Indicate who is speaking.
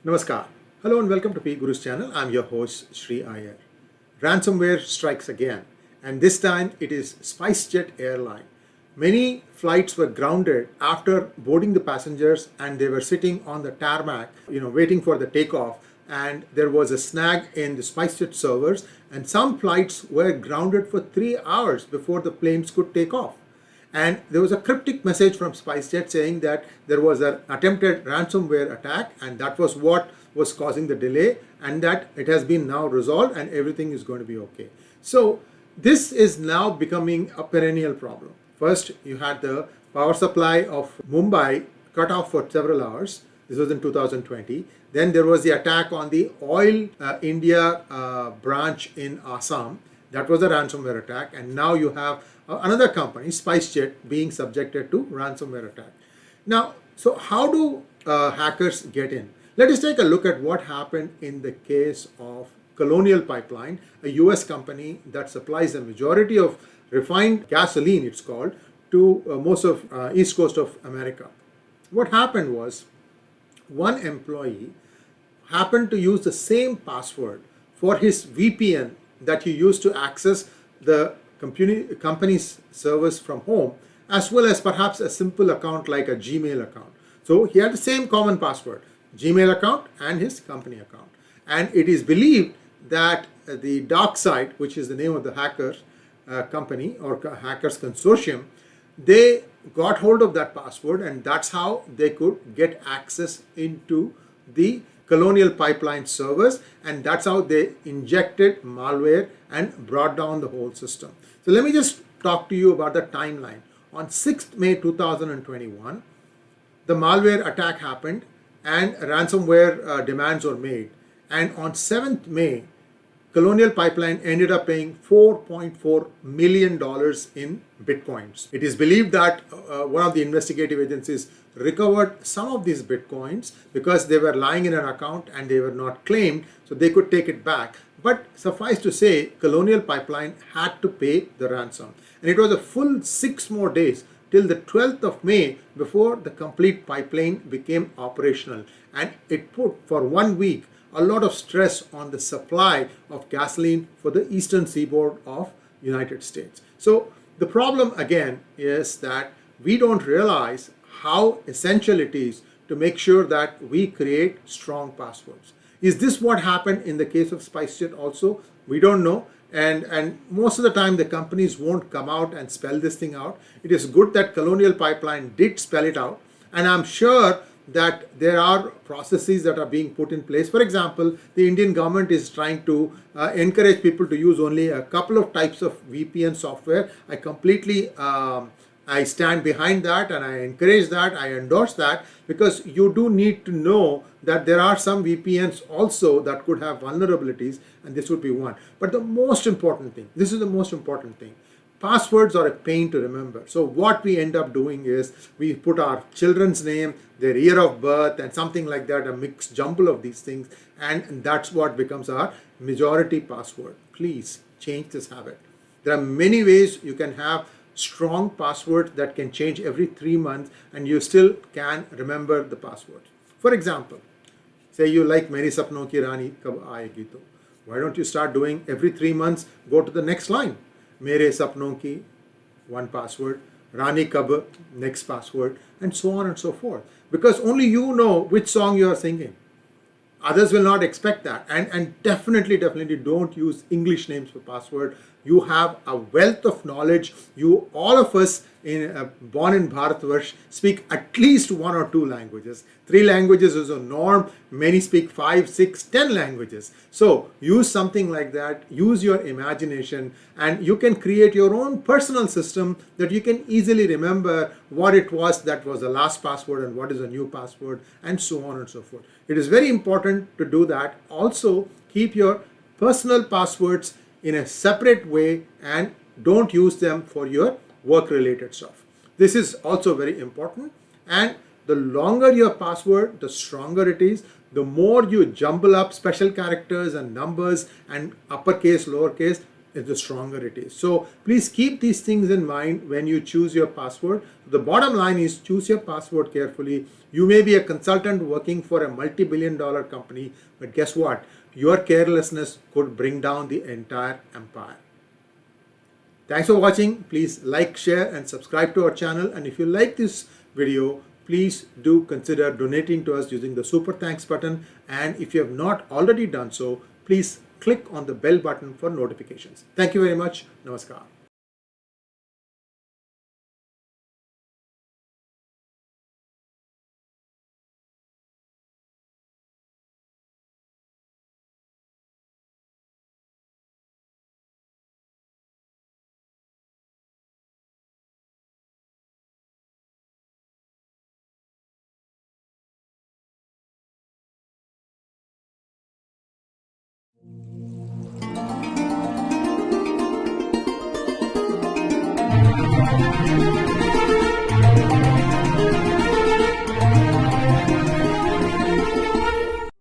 Speaker 1: Namaskar. Hello and welcome to PGurus channel. I'm your host 𝗣𝗂𝘀𝘀𝘀𝘀. Ransomware strikes again, and this time it is SpiceJet airline. Many flights were grounded after boarding the passengers and they were sitting on the tarmac, waiting for the takeoff, and there was a snag in the SpiceJet servers and some flights were grounded for 3 hours before the planes could take off. And there was a cryptic message from SpiceJet saying that there was an attempted ransomware attack and that was what was causing the delay, and that it has been now resolved and everything is going to be okay. So this is now becoming a perennial problem. First, you had the power supply of Mumbai cut off for several hours. This was in 2020. Then there was the attack on the Oil India branch in Assam. That was a ransomware attack. And now you have another company, SpiceJet, being subjected to ransomware attack. Now, so how do hackers get in? Let us take a look at what happened in the case of Colonial Pipeline, a US company that supplies the majority of refined gasoline, it's called, to most of East Coast of America. What happened was one employee happened to use the same password for his VPN that he used to access the company's servers from home, as well as perhaps a simple account like a Gmail account. So he had the same common password, Gmail account and his company account. And it is believed that the dark side, which is the name of the hacker company or hackers consortium, they got hold of that password, and that's how they could get access into the Colonial Pipeline servers, and that's how they injected malware and brought down the whole system. So let me just talk to you about the timeline. On 6th May 2021, the malware attack happened and ransomware demands were made. And on 7th May, Colonial Pipeline ended up paying $4.4 million in Bitcoins. It is believed that one of the investigative agencies recovered some of these Bitcoins because they were lying in an account and they were not claimed, so they could take it back. But suffice to say, Colonial Pipeline had to pay the ransom. And it was a full 6 more days till the 12th of May before the complete pipeline became operational. And it put for 1 week a lot of stress on the supply of gasoline for the eastern seaboard of United States. So the problem again is that we don't realize how essential it is to make sure that we create strong passwords. Is this what happened in the case of SpiceJet also? We don't know. And most of the time the companies won't come out and spell this thing out. It is good that Colonial Pipeline did spell it out. And I'm sure that there are processes that are being put in place. For example, the Indian government is trying to encourage people to use only a couple of types of VPN software. I completely I stand behind that, and I encourage that, I endorse that, because you do need to know that there are some VPNs also that could have vulnerabilities, and this would be one. But the most important thing, this is the most important thing, passwords are a pain to remember. So what we end up doing is we put our children's name, their year of birth, and something like that, a mixed jumble of these things, and that's what becomes our majority password. Please change this habit. There are many ways you can have strong passwords that can change every 3 months and you still can remember the password. For example, say you like 𝗣𝗚𝘂𝗀𝘀𝘀𝘀𝘀 𝗣𝗚𝘂𝘀𝘀𝘀𝘀 Why don't you start doing every 3 months, go to the next line. 𝗣𝗚 𝘂𝘂𝘀𝘀𝘀𝘀, one password, 𝗣𝗚 𝘂𝗀𝘀𝘀𝘀𝘀, next password, and so on and so forth. Because only you know which song you are singing. Others will not expect that. And definitely don't use English names for password. You have a wealth of knowledge. All of us born in Bharatvarsh speak at least 1 or 2 languages. 3 languages is a norm. Many speak 5, 6, 10 languages. So use something like that. Use your imagination, and you can create your own personal system that you can easily remember what it was that was the last password and what is a new password, and so on and so forth. It is very important to do that. Also, keep your personal passwords in a separate way and don't use them for your work-related stuff. This is also very important. And the longer your password, the stronger it is. The more you jumble up special characters and numbers and uppercase, lowercase, the stronger it is. So please keep these things in mind when you choose your password. The bottom line is choose your password carefully. You may be a consultant working for a multi-billion-dollar company, but guess what? Your carelessness could bring down the entire empire. Thanks for watching. Please like, share, and subscribe to our channel. And if you like this video, please do consider donating to us using the super thanks button. And if you have not already done so, please click on the bell button for notifications. Thank you very much. Namaskar.